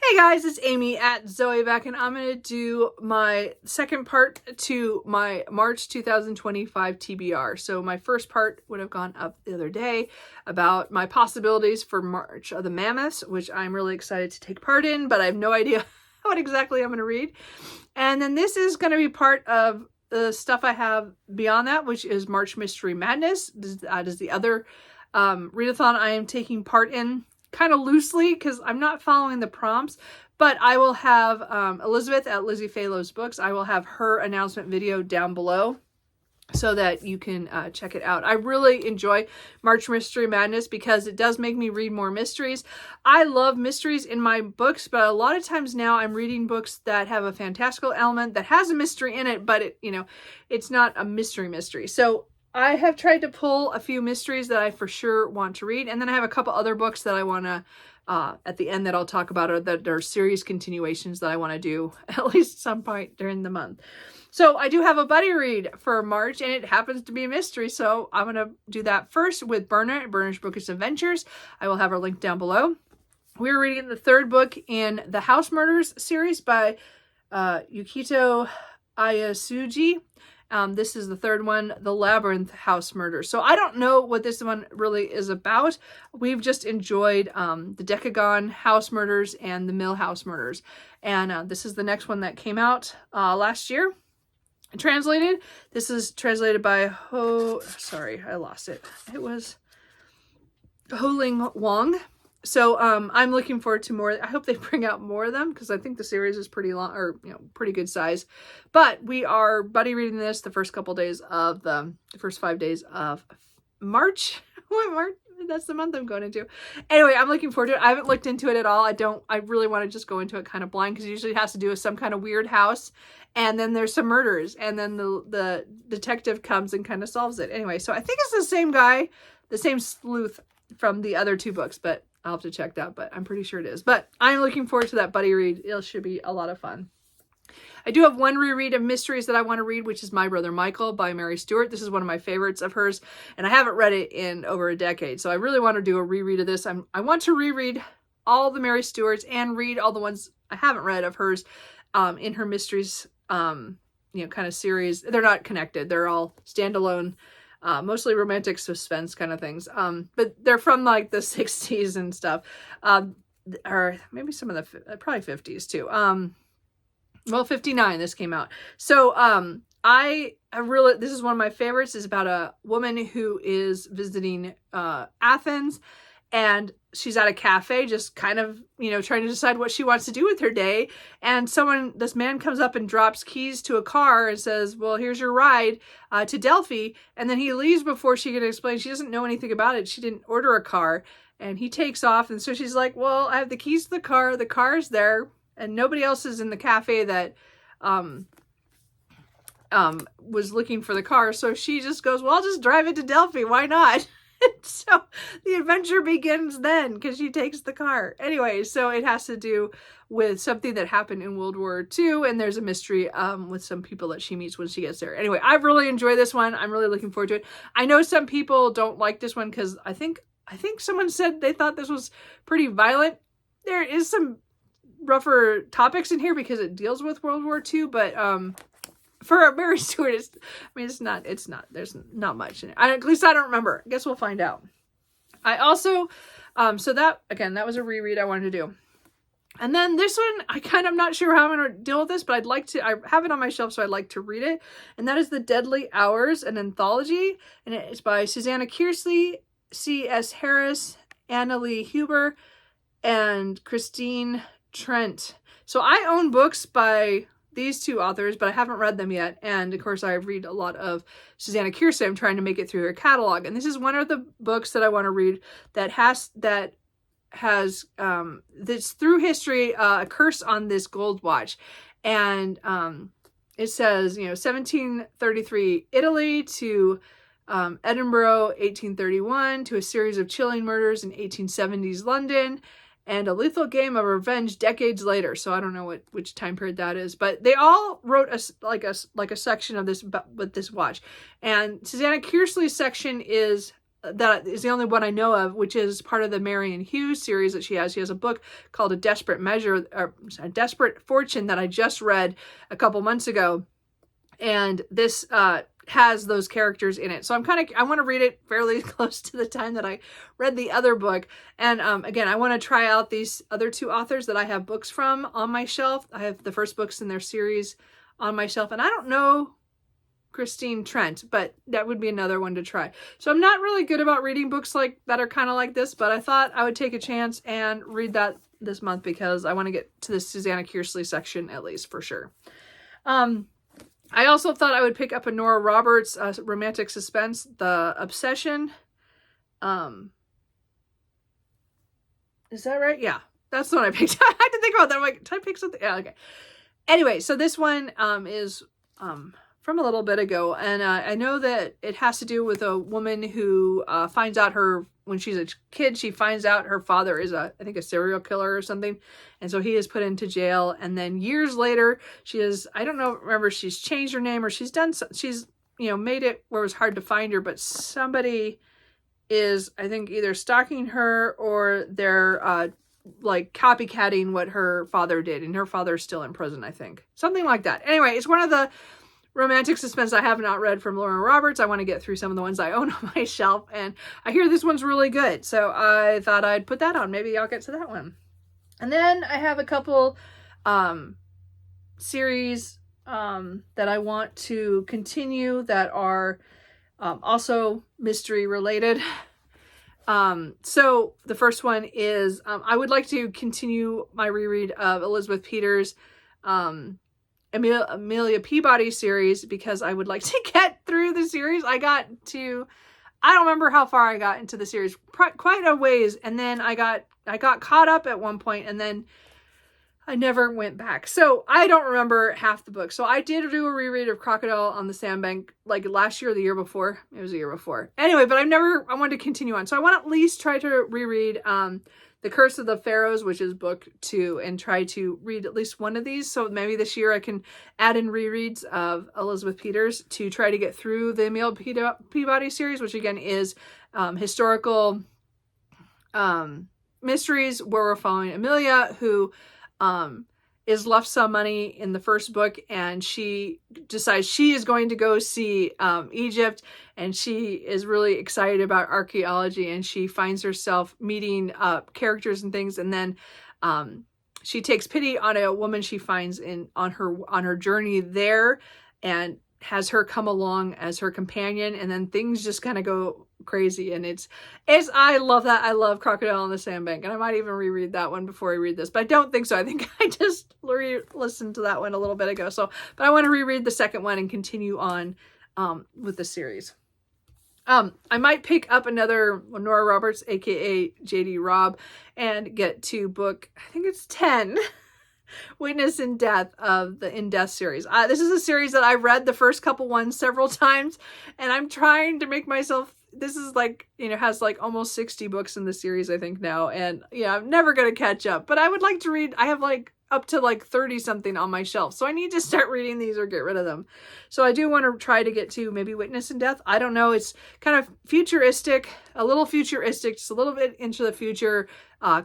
Hey guys, it's Amy at Zoe back, and I'm going to do my second part to my March 2025 TBR. So my first part would have gone up the other day about my possibilities for March of the Mammoths, which I'm really excited to take part in, but I have no idea what exactly I'm going to read. And then this is going to be part of the stuff I have beyond that, which is March Mystery Madness. That is the other readathon I am taking part in. Kind of loosely because I'm not following the prompts, but I will have Elizabeth at Lizzie Faylo's Books. I will have her announcement video down below so that you can check it out. I really enjoy March Mystery Madness because it does make me read more mysteries. I love mysteries in my books, but a lot of times now I'm reading books that have a fantastical element that has a mystery in it, but it's not a mystery. So I have tried to pull a few mysteries that I for sure want to read. And then I have a couple other books that I want to, at the end that I'll talk about, or that are series continuations that I want to do at least some point during the month. So I do have a buddy read for March, and it happens to be a mystery. So I'm going to do that first with Berna at Berna's Bookish Adventures. I will have her link down below. We're reading the third book in the House Murders series by Yukito Ayasuji. This is the third one, The Labyrinth House Murder. So I don't know what this one really is about. We've just enjoyed the Decagon House Murders and the Mill House Murders. And this is the next one that came out last year. Translated. This is translated by sorry, I lost it. It was Ho-Ling Wong. So I'm looking forward to more. I hope they bring out more of them because I think the series is pretty long, or pretty good size. But we are buddy reading this the first couple days of the first 5 days of March. What March? That's the month I'm going into. Anyway, I'm looking forward to it. I haven't looked into it at all. I really want to just go into it kind of blind because it usually has to do with some kind of weird house, and then there's some murders, and then the detective comes and kind of solves it. Anyway, so I think it's the same guy, the same sleuth from the other two books, but I'll have to check that, but I'm pretty sure it is. But I'm looking forward to that buddy read. It should be a lot of fun. I do have one reread of mysteries that I want to read, which is My Brother Michael by Mary Stewart. This is one of my favorites of hers, and I haven't read it in over a decade, so I really want to do a reread of this. I want to reread all the Mary Stewarts and read all the ones I haven't read of hers in her mysteries, kind of series. They're not connected. They're all standalone. Mostly romantic suspense kind of things. But they're from like the 60s and stuff. Or maybe some of the, probably 50s too. Well, 59, this came out. So, I really, this is one of my favorites. It's about a woman who is visiting, Athens, and she's at a cafe just kind of, trying to decide what she wants to do with her day. And this man comes up and drops keys to a car and says, well, here's your ride to Delphi. And then he leaves before she can explain. She doesn't know anything about it. She didn't order a car, and he takes off. And so she's like, well, I have the keys to the car. The car's there, and nobody else is in the cafe that was looking for the car. So she just goes, well, I'll just drive it to Delphi. Why not? So the adventure begins then because she takes the car. Anyway, so it has to do with something that happened in World War II, and there's a mystery with some people that she meets when she gets there. Anyway, I really enjoy this one. I'm really looking forward to it. I know some people don't like this one because I think someone said they thought this was pretty violent. There is some rougher topics in here because it deals with World War II, but for Mary Stewart, it's not, there's not much in it. At least I don't remember. I guess we'll find out. I also, so that, again, that was a reread I wanted to do. And then this one, I'm not sure how I'm going to deal with this, but I have it on my shelf, so I'd like to read it. And that is The Deadly Hours, an anthology. And it's by Susanna Kearsley, C.S. Harris, Anna Lee Huber, and Christine Trent. So I own books by these two authors, but I haven't read them yet. And of course, I read a lot of Susanna Kearsley. I'm trying to make it through her catalog. And this is one of the books that I want to read that has this through history, a curse on this gold watch. And it says, 1733 Italy to Edinburgh, 1831, to a series of chilling murders in 1870s London, and a lethal game of revenge decades later. So I don't know which time period that is, but they all wrote a section of this with this watch. And Susanna Kearsley's section is that is the only one I know of, which is part of the Marion Hughes series that she has. She has a book called A Desperate Measure, or A Desperate Fortune, that I just read a couple months ago. And this has those characters in it. So I want to read it fairly close to the time that I read the other book. And again, I want to try out these other two authors that I have books from on my shelf. I have the first books in their series on my shelf, and I don't know Christine Trent, but that would be another one to try. So I'm not really good about reading books like that are kind of like this, but I thought I would take a chance and read that this month because I want to get to the Susanna Kearsley section at least for sure. I also thought I would pick up a Nora Roberts romantic suspense, The Obsession. Is that right? Yeah, that's the one I picked. I had to think about that. I'm like, did I pick something? Yeah, okay. Anyway, so this one is from a little bit ago, and I know that it has to do with a woman who finds out when she's a kid, she finds out her father is I think a serial killer or something, and so he is put into jail. And then years later, I don't know, remember, she's changed her name or she's made it where it was hard to find her, but somebody is, I think, either stalking her or they're like copycatting what her father did, and her father's still in prison, I think, something like that. Anyway, it's one of the romantic suspense I have not read from Nora Roberts. I want to get through some of the ones I own on my shelf, and I hear this one's really good, so I thought I'd put that on. Maybe I'll get to that one. And then I have a couple series that I want to continue that are also mystery related. So the first one is I would like to continue my reread of Elizabeth Peters' Amelia Peabody series, because I would like to get through the series. I don't remember how far I got into the series, quite a ways, and then I got caught up at one point, and then I never went back. So I don't remember half the book. So I did do a reread of Crocodile on the Sandbank like last year or the year before. It was the year before. Anyway, but I wanted to continue on. So I want to at least try to reread The Curse of the Pharaohs, which is book 2, and try to read at least one of these. So maybe this year I can add in rereads of Elizabeth Peters to try to get through the Emil Peabody series, which again is historical mysteries where we're following Amelia, who is left some money in the first book, and she decides she is going to go see Egypt, and she is really excited about archaeology, and she finds herself meeting characters and things, and then she takes pity on a woman she finds on her journey there, and has her come along as her companion, and then things just kind of go crazy. And I love that. I love Crocodile on the Sandbank, and I might even reread that one before I read this, but I don't think so. I think I just listened to that one a little bit ago. But I want to reread the second one and continue on with the series. I might pick up another Nora Roberts, aka JD Robb, and get to book, I think it's 10. Witness in Death of the In Death series. This is a series that I've read the first couple ones several times, and I'm trying to make myself, this is like, has like almost 60 books in the series, I think now, and I'm never going to catch up, but I would like to read. I have like up to like 30 something on my shelf, so I need to start reading these or get rid of them. So I do want to try to get to maybe Witness in Death. I don't know, it's kind of futuristic, just a little bit into the future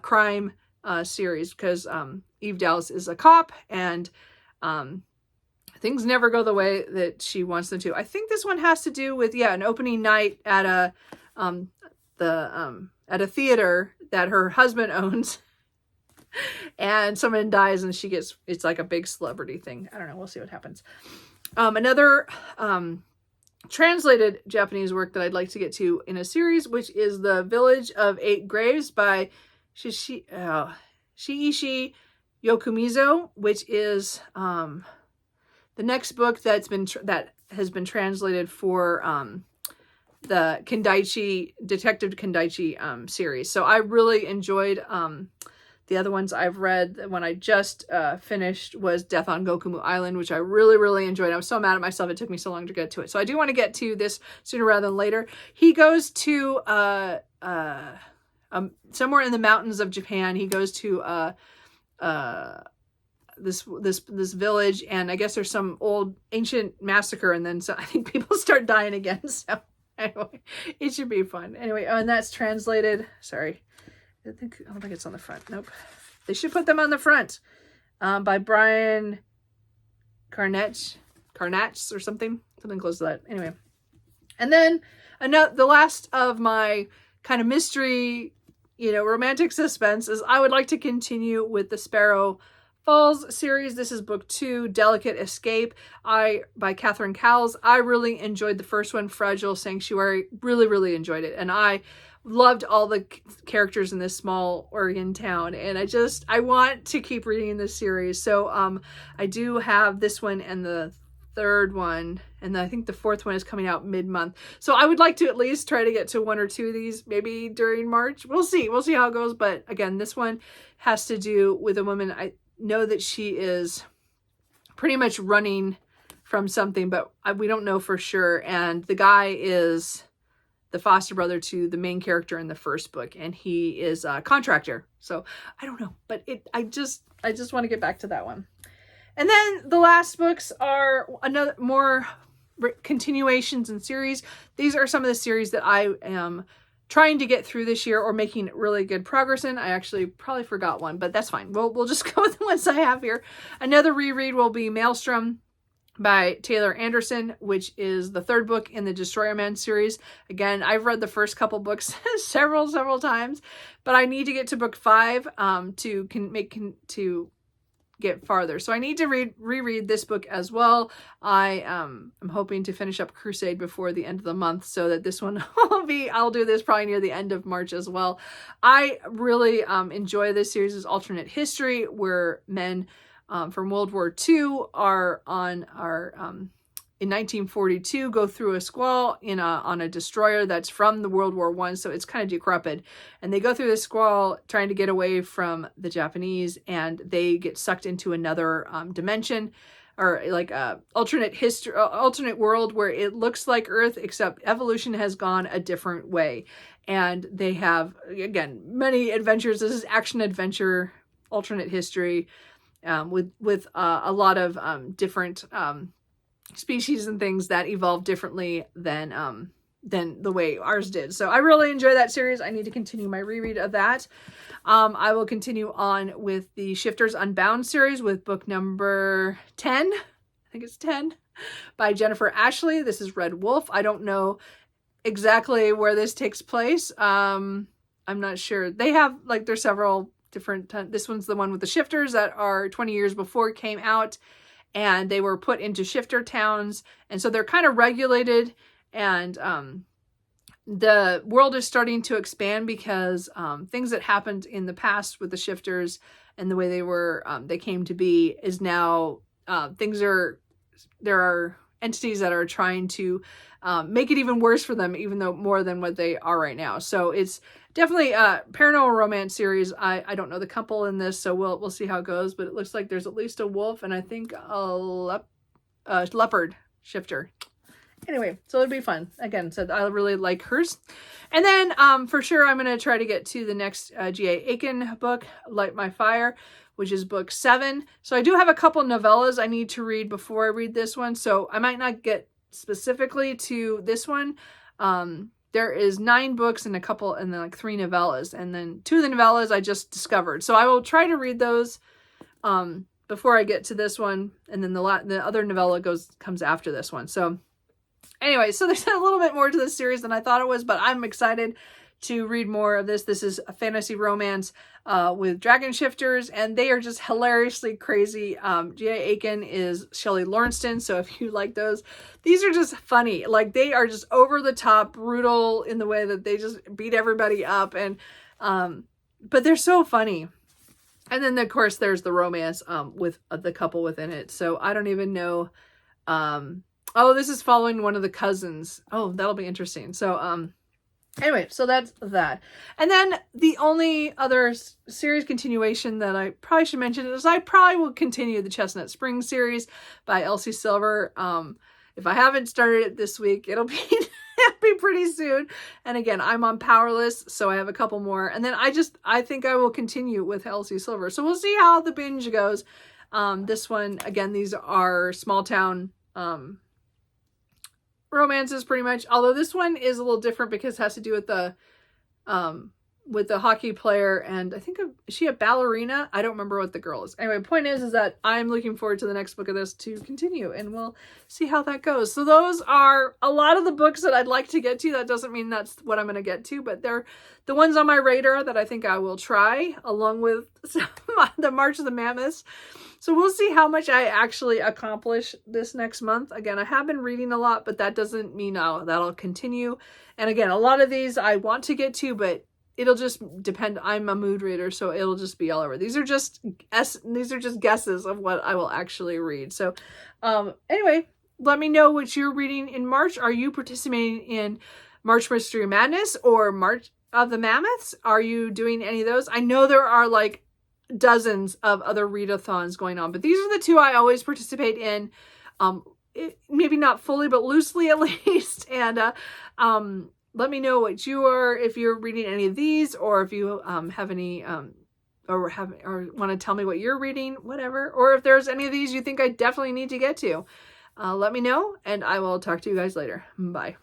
crime series, because Eve Dallas is a cop, and things never go the way that she wants them to. I think this one has to do with an opening night at a theater that her husband owns, and someone dies, and it's like a big celebrity thing. I don't know. We'll see what happens. Another translated Japanese work that I'd like to get to in a series, which is The Village of Eight Graves by Shiichi Yokumizo, which is the next book that has been translated for the Detective Kendaichi series. So I really enjoyed the other ones I've read. The one I just finished was Death on Gokumu Island, which I really, really enjoyed. I was so mad at myself it took me so long to get to it. So I do want to get to this sooner rather than later. He goes to somewhere in the mountains of Japan. He goes to this village, and I guess there's some old ancient massacre, and then I think people start dying again. So Anyway, it should be fun. Anyway, and that's translated. Sorry. I don't think it's on the front. Nope. They should put them on the front. By Brian Carnatch or something close to that. Anyway. And then the last of my kind of mystery, romantic suspense is I would like to continue with the Sparrow Falls series. This is book 2, Delicate Escape, by Catherine Cowles. I really enjoyed the first one, Fragile Sanctuary. Really, really enjoyed it. And I loved all the characters in this small Oregon town. And I want to keep reading this series. So I do have this one and the third one, and I think the fourth one is coming out mid-month. So I would like to at least try to get to 1 or 2 of these maybe during March. We'll see how it goes. But again, this one has to do with a woman. I know that she is pretty much running from something, but we don't know for sure. And the guy is the foster brother to the main character in the first book, and he is a contractor. So I don't know, but I just want to get back to that one. And then the last books are more continuations and series. These are some of the series that I am trying to get through this year or making really good progress in. I actually probably forgot one, but that's fine. We'll just go with the ones I have here. Another reread will be Maelstrom by Taylor Anderson, which is the third book in the Destroyer Man series. Again, I've read the first couple books several times, but I need to get to book 5 to get farther. So I need to reread this book as well. I am hoping to finish up Crusade before the end of the month, so that this one I'll do this probably near the end of March as well. I really enjoy this series' alternate history, where men from World War II in 1942 go through a squall on a destroyer that's from the World War I, so it's kind of decrepit, and they go through this squall trying to get away from the Japanese, and they get sucked into another dimension, or like a alternate world where it looks like Earth, except evolution has gone a different way, and they have, again, many adventures. This is action adventure alternate history, with a lot of different species and things that evolve differently than the way ours did. So I really enjoy that series. I need to continue my reread of that. I will continue on with the Shifters Unbound series with book number 10. I think it's 10, by Jennifer Ashley. This is Red Wolf. I don't know exactly where this takes place. I'm not sure. They have, there's several different, this one's the one with the shifters that are 20 years before it came out, and they were put into shifter towns, and so they're kind of regulated, and the world is starting to expand because things that happened in the past with the shifters and the way they came to be is now there are entities that are trying to make it even worse for them, even though more than what they are right now. So it's definitely a paranormal romance series. I don't know the couple in this, so we'll see how it goes, but it looks like there's at least a wolf and I think a leopard shifter. Anyway, so it'll be fun. Again, so I really like hers. And then for sure I'm going to try to get to the next G.A. Aiken book, Light My Fire, which is book 7. So I do have a couple novellas I need to read before I read this one, so I might not get specifically to this one. There is 9 books and then 3 novellas, and then 2 of the novellas I just discovered. So I will try to read those before I get to this one, and then the other novella comes after this one. So anyway, so there's a little bit more to this series than I thought it was, but I'm excited to read more of this. This is a fantasy romance with dragon shifters, and they are just hilariously crazy. G.A. Aiken is Shelley Lawrenston, so if you like those, these are just funny. Like, they are just over the top, brutal in the way that they just beat everybody up, and but they're so funny. And then of course there's the romance with the couple within it. So I don't even know. Oh, this is following one of the cousins. Oh, that'll be interesting. So anyway, so that's that. And then the only other series continuation that I probably should mention is I probably will continue the Chestnut Springs series by Elsie Silver. If I haven't started it this week, it'll be pretty soon. And again, I'm on Powerless, so I have a couple more. And then I think I will continue with Elsie Silver. So we'll see how the binge goes. This one, again, these are small town romances pretty much. Although this one is a little different because it has to do with the hockey player, and I think is she a ballerina? I don't remember what the girl is. Anyway, point is that I'm looking forward to the next book of this to continue, and we'll see how that goes. So those are a lot of the books that I'd like to get to. That doesn't mean that's what I'm going to get to, but they're the ones on my radar that I think I will try, along with the March of the Mammoths. So we'll see how much I actually accomplish this next month. Again, I have been reading a lot, but that doesn't mean that'll continue. And again, a lot of these I want to get to, but it'll just depend. I'm a mood reader, so it'll just be all over. These are just guesses of what I will actually read. So anyway, let me know what you're reading in March. Are you participating in March Mystery Madness or March of the Mammoths? Are you doing any of those? I know there are like dozens of other readathons going on, but these are the two I always participate in. Maybe not fully, but loosely at least. And let me know what if you're reading any of these, or if you have any, or want to tell me what you're reading, whatever. Or if there's any of these you think I definitely need to get to, let me know, and I will talk to you guys later. Bye.